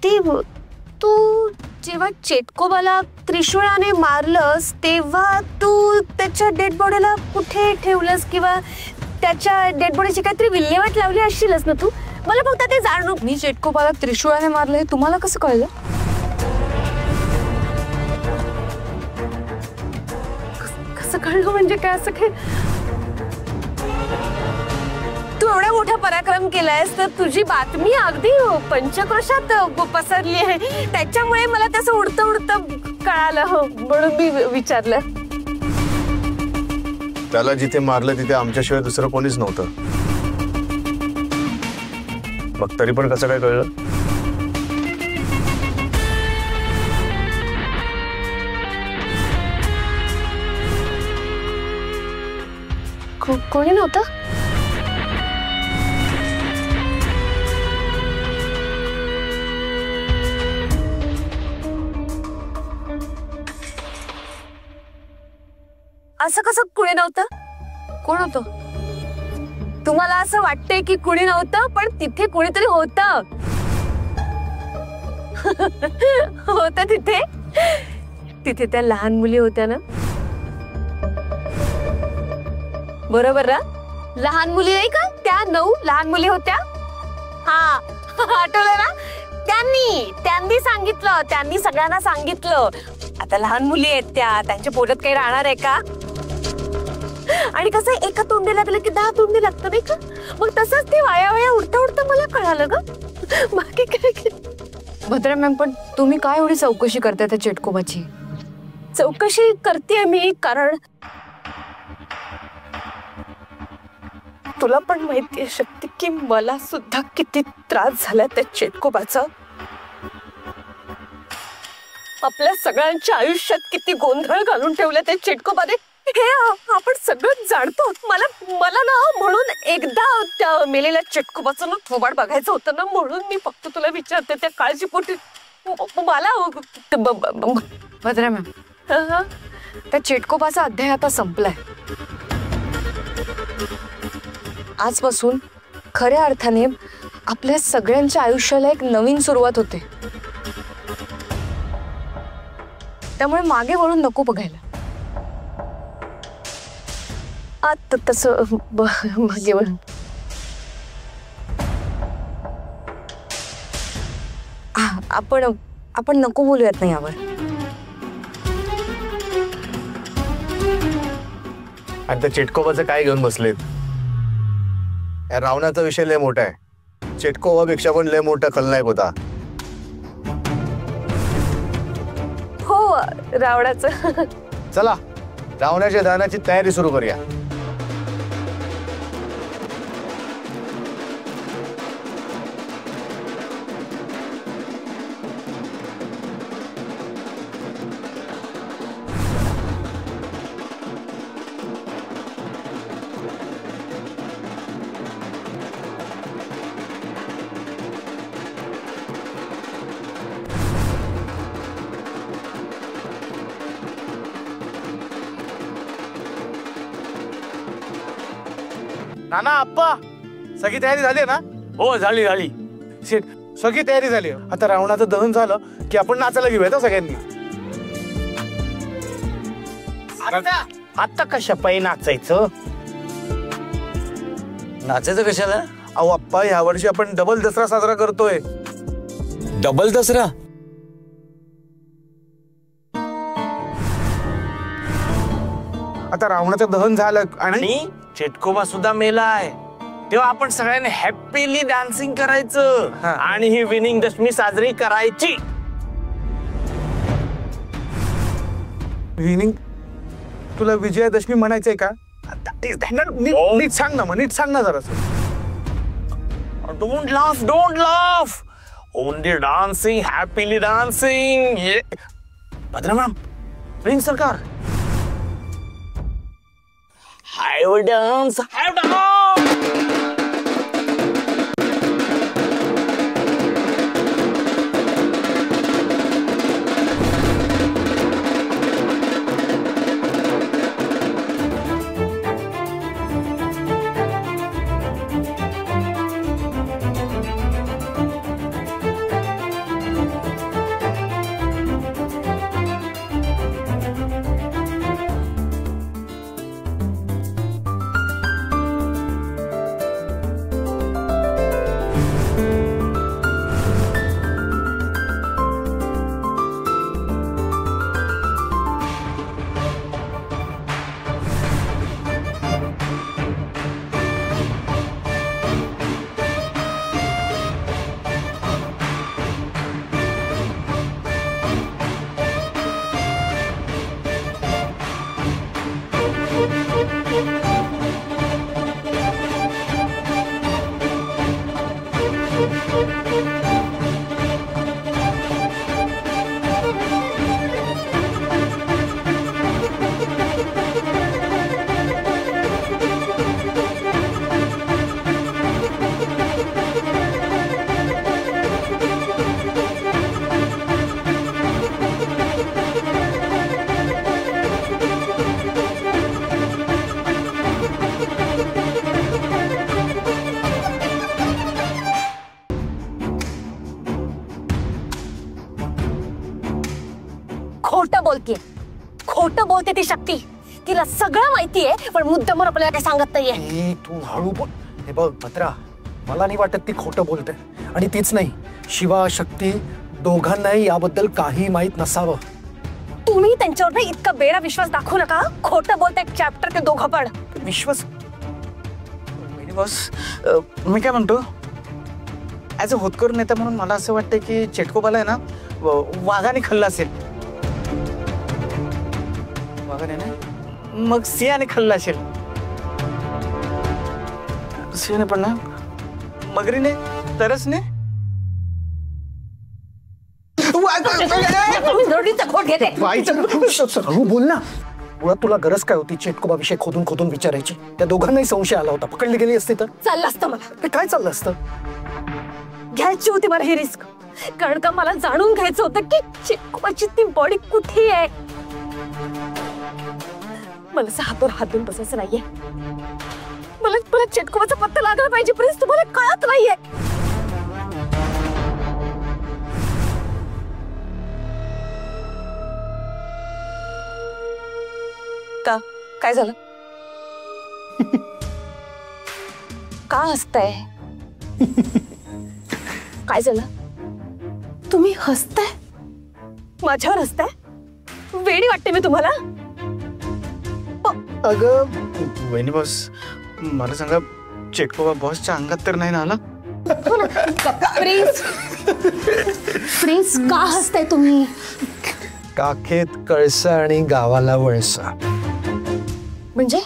आरती, तू जेव्हा चेटकोबाला त्रिशूळाने मारलंस तेव्हा तू त्याच्या डेड बॉडीला कुठे ठेवलंस किंवा त्याच्या डेड बॉडीची काहीतरी विल्हेवाट लावली असशीलच ना तू? मला फक्त ते जाणू. मी चेटकोबाला त्रिशूळाने मारलं हे तुम्हाला कसं कळलं? कसं कळलं म्हणजे काय? असं काय? तू एवढा मोठा पराक्रम केलायस तर तुझी बातमी अगदी पंचक्रोशात पसरली आहे. त्याच्यामुळे मला त्याचं उडतं उडतं कळालं, हो, म्हणून मी विचारलं. त्याला जिथे मारलं तिथे आमच्याशिवाय दुसरं कोणीच नव्हतं. मग तरी पण कसं काय कळलं? कोणी नव्हतं? असं कसं कुणी नव्हतं? कोण होतं? तुम्हाला असं वाटतंय की कुणी नव्हतं, पण तिथे कुणीतरी होतं. होतं तिथे. तिथे त्या लहान मुली होत्या ना, बरोबर ना? लहान मुली नाही का त्या? 9 लहान मुली होत्या. हा, आठवलं ना? त्यांनी सांगितलं, त्यांनी सगळ्यांना सांगितलं. आता लहान मुली आहेत त्या, त्यांच्या पोटात काही राहणार आहे का? आणि कसं एका तोंडी लागलं की 10 तोंडी लागतं नाही का? मग तसंच ते वाया वाया उडता उडता मला कळालं ग. बाकी काय? भद्रा मॅम, पण तुम्ही काय एवढी चौकशी करताय त्या चेटकोबाची? चौकशी करते मी कारण तुला पण माहितीये शक्ती की मला सुद्धा किती त्रास झाला त्या चेटकोबाचा. आपल्या सगळ्यांच्या आयुष्यात किती गोंधळ घालून ठेवला त्या चेटकोबाने हे आपण सगळं जाणतो. मला ना म्हणून एकदा त्या मेलेल्या चेटकोबाचं ना थोबाड बघायचं होतं ना, म्हणून मी फक्त तुला विचारते. त्या काळजीपोटी मला भद्रा मॅम, त्या चेटकोबाचा अध्याय आता संपलाय. आजपासून खऱ्या अर्थाने आपल्या सगळ्यांच्या आयुष्याला एक नवीन सुरुवात होते. त्यामुळे मागे वळून नको बघायला. आता तसं मागे वळून आपण नको बोलूयात ना यावर. आणि त्या चेटकोबाचं काय घेऊन बसलेत? या रावणाचा विषय लय मोठा आहे. चेटकोबापेक्षा पण लय मोठा खलनायक होता. हो, रावणाचं. चला रावणाच्या दहनाची तयारी सुरू करूया. नाना आप्पा, सगळी तयारी झाली ना? हो, झाली झाली. सगळी तयारी झाली. आता रावणाचं दहन झालं की आपण नाचायला घेऊया सगळ्यांनी. आता कशा पायी नाचायचं? नाचायचं कशाला? अहो आप्पा, ह्या वर्षी आपण डबल दसरा साजरा करतोय. डबल दसरा? आता रावणाचं दहन झालं आणि चेटकोबा सुद्धा मेलाय, तेव्हा आपण सगळ्यांनी हॅपीली डान्सिंग करायचं आणि ही विनिंग दशमी साजरी करायची. विनिंग? तुला विजयादशमी म्हणायचंय का? नीट सांग ना, नीट सांग ना जरा. Don't laugh, only dancing, happily dancing. Bhadra ma'am, ring सरकार. Have dance, have dance. खोटं बोलते ती शक्ती. तिला सगळं माहितीये पण मुद्दामून आपल्याला काही सांगत नाहीये. तू हळू बोल. हे बघ पत्रा, मला नाही वाटत ती खोटं बोलते. आणि तीच नाही, शिवा शक्ती दोघांनाही याबद्दल काही माहित नसावं. तुम्ही त्यांच्यावर ना इतका बेडा विश्वास दाखवू नका. खोटं बोलताय चॅप्टर ते दोघं पण. विश्वास बॉस, मी काय म्हणतो, ऍज अ होतकर नेता म्हणून मला असं वाटतं की चेटकोबाला आहे ना वाघाने खाल्लं असेल. वाघाने ना, मग सिंहाने खाल्लं असेल. सिंहाने पण ना, मगरीने, तरसने. हळू बोल ना. मुळात तुला गरज काय होती चेटकोबाविषयी खोदून खोदून विचारायची? त्या दोघांनाही संशय आला होता. पकडली गेली असती तर चाललं असतं मला. ते काय चाललं असतं? घ्यायची होती मला ही रिस्क. कारण का मला जाणून घ्यायचं होतं की चेटकोबाची ती बॉडी कुठे आहे. मला असं हातवर हात देऊन बसायचं नाहीये. मला चेटकोबाचा पत्ता लागला पाहिजे. प्लीज, तुम्हाला कळत नाहीये. का काय झालं? का हसताय? काय झालं? तुम्ही हसताय? माझ्यावर हसताय? वेडी वाटते मी तुम्हाला? अगं वहिनी बॉस, मला सांगा, चेटकोबा बॉसच्या अंगात तर नाही ना आला? प्रिन्स का हसताय तुम्ही? काखेत कळसा आणि गावाला वळसा. म्हणजे